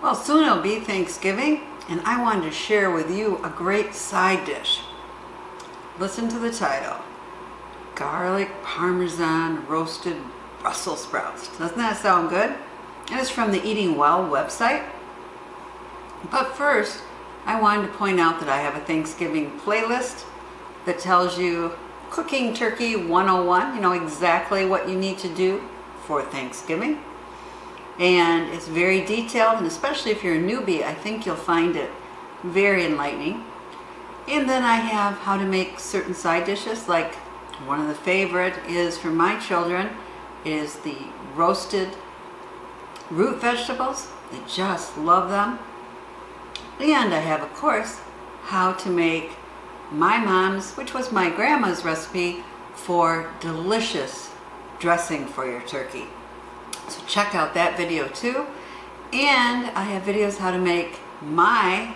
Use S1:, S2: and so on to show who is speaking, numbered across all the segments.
S1: Well, soon it'll be Thanksgiving, and I wanted to share with you a great side dish. Listen to the title. Garlic Parmesan roasted Brussels sprouts. Doesn't that sound good? And it's from the Eating Well website. But first, I wanted to point out that I have a Thanksgiving playlist that tells you Cooking Turkey 101, you know exactly what you need to do for Thanksgiving. And it's very detailed, and especially if you're a newbie, I think you'll find it very enlightening. And then I have how to make certain side dishes, like one of the favorite is for my children is the roasted root vegetables. They just love them. And I have, of course, how to make my mom's, which was my grandma's recipe for delicious dressing for your turkey. So check out that video too. And I have videos how to make my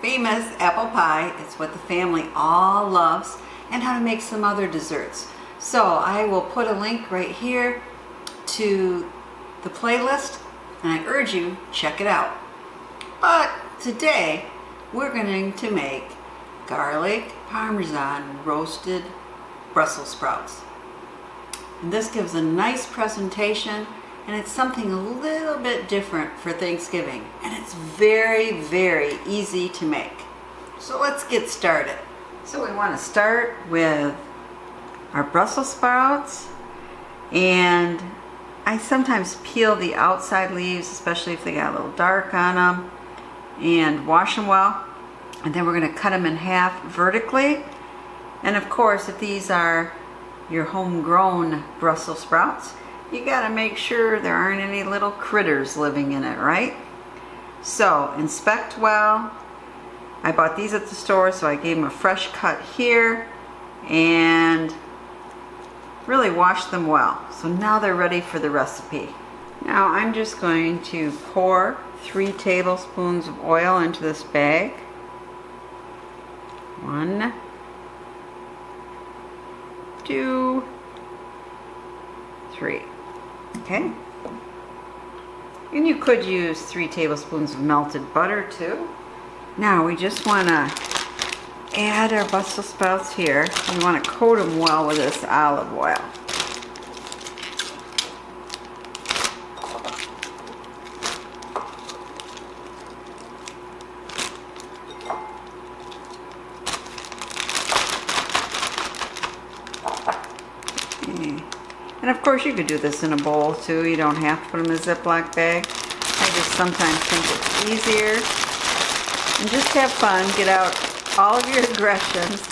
S1: famous apple pie. It's what the family all loves. And how to make some other desserts. So I will put a link right here to the playlist, and I urge you, check it out. But today we're going to make garlic Parmesan roasted Brussels sprouts. And this gives a nice presentation, and it's something a little bit different for Thanksgiving. And it's very, very easy to make. So let's get started. So we want to start with our Brussels sprouts, and I sometimes peel the outside leaves, especially if they got a little dark on them, and wash them well. And then we're going to cut them in half vertically. And of course, if these are your homegrown Brussels sprouts, you got to make sure there aren't any little critters living in it, right? So inspect well. I bought these at the store, so I gave them a fresh cut here and really washed them well. So now they're ready for the recipe. Now I'm just going to pour 3 tablespoons of oil into this bag. 1, 2, 3. Okay. And you could use 3 tablespoons of melted butter too. Now we just want to add our Brussels sprouts here. We want to coat them well with this olive oil. Okay. And of course you could do this in a bowl too. You don't have to put them in a Ziploc bag. I just sometimes think it's easier. And just have fun, get out all of your aggressions,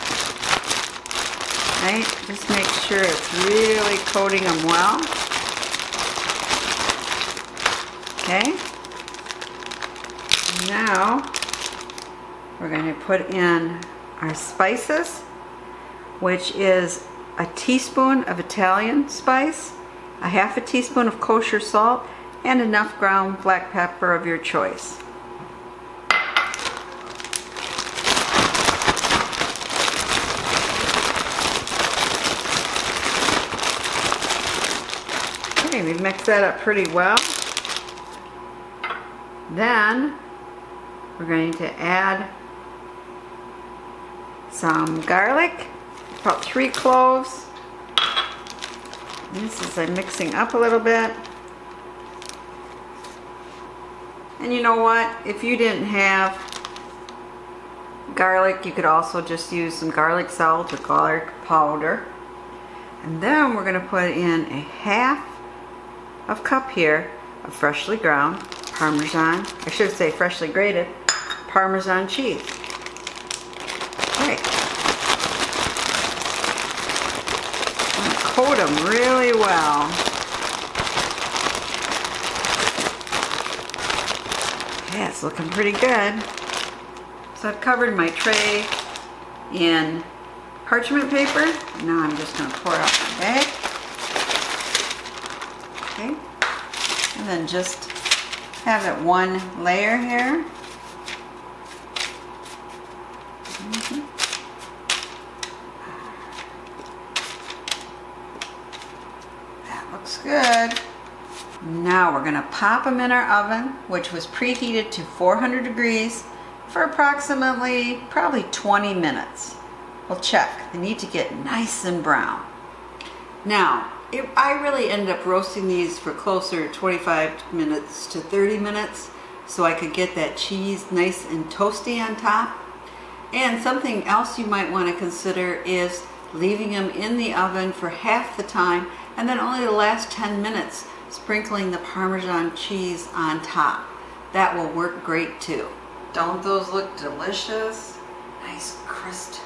S1: right? Just make sure it's really coating them well. Okay. Now, we're going to put in our spices, which is a teaspoon of Italian spice, a half a teaspoon of kosher salt, and enough ground black pepper of your choice. We mix that up pretty well. Then we're going to add some garlic, about 3 cloves. This is I'm mixing up a little bit. And you know what? If you didn't have garlic, you could also just use some garlic salt or garlic powder. And then we're going to put in a half of cup here of freshly ground Parmesan, I should say freshly grated Parmesan cheese. Okay. Coat them really well. Yeah, it's looking pretty good. So I've covered my tray in parchment paper. Now I'm just going to pour out my bag. Okay, and then just have it one layer here. That looks good. Now we're gonna pop them in our oven, which was preheated to 400 degrees for approximately probably 20 minutes. We'll check. They need to get nice and brown. Now, I really ended up roasting these for closer to 25 minutes to 30 minutes so I could get that cheese nice and toasty on top. And something else you might want to consider is leaving them in the oven for half the time and then only the last 10 minutes sprinkling the Parmesan cheese on top. That will work great too. Don't those look delicious? Nice crisp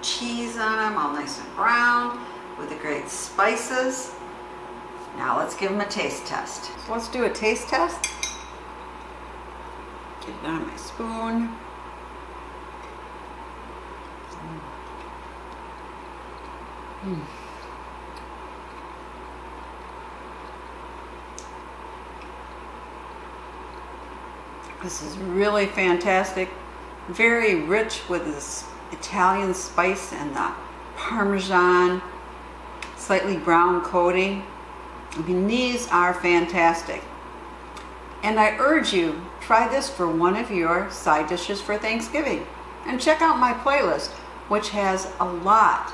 S1: cheese on them, all nice and brown with the great spices. Now let's give them a taste test. So let's do a taste test. Get it on my spoon. This is really fantastic. Very rich with this Italian spice and the Parmesan, slightly brown coating. I mean, these are fantastic. And I urge you, try this for one of your side dishes for Thanksgiving. And check out my playlist, which has a lot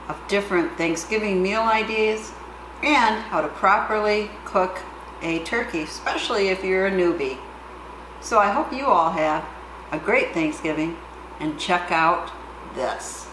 S1: of different Thanksgiving meal ideas and how to properly cook a turkey, especially if you're a newbie. So I hope you all have a great Thanksgiving and check out this.